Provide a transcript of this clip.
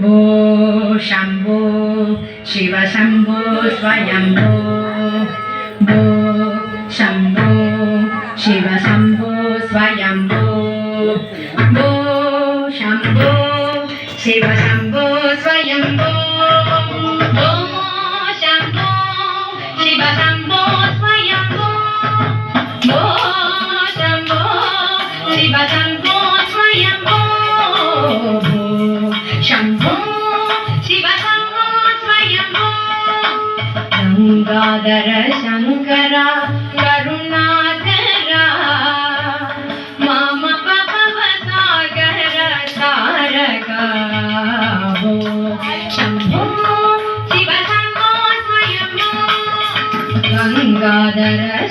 भो शंभो शिव शंभो स्वयंभो भो शंभो शिव शंभो स्वयंभो भो शंभो शिव शंभो स्वयंभो भो शंभो शिव शंभो स्वयंभो भो शंभो शिव शंभो स्वयंभो शंभो शिव शंभो स्वयंभो गंगाधर शंकर करुणाकरा मम भव सागर तारका हो शंभो शिव शंभो स्वयंभो गंगाधर